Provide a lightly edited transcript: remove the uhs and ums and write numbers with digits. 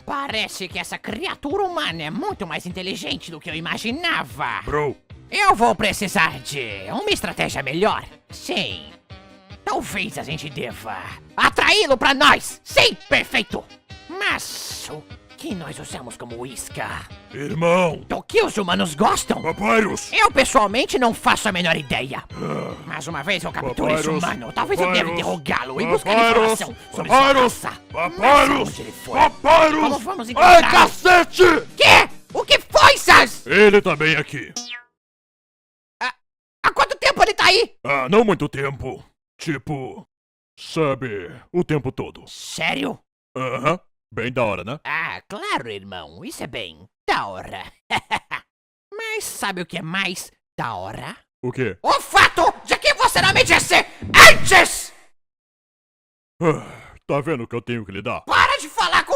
Parece que essa criatura humana é muito mais inteligente do que eu imaginava. Bro, Eu vou precisar de uma estratégia melhor. Sim. Talvez a gente deva atraí-lo pra nós. Sim, perfeito. Mas o que nós usamos como isca? irmão, Do que os humanos gostam? Papyrus. Eu pessoalmente não faço a menor ideia. Mas uma vez eu capture esse Papyrus, humano, talvez eu deva Papyrus, interrogá-lo e buscar Papyrus, informação sobre sua Papyrus, raça. Mas Papyrus, onde ele foi? Papyrus. Como vamos Ai, encontrá-lo? cacete! Quê? O que foi, Sans? Ele tá bem aqui. Há quanto tempo ele tá aí? Ah, não muito tempo. Tipo, sabe, o tempo todo. Sério? Aham, bem da hora, né? Ah, claro, irmão. Isso é bem da hora. Mas sabe o que é mais da hora? O quê? O fato de que você não me disse antes! Tá vendo que eu tenho que lidar? Para de falar com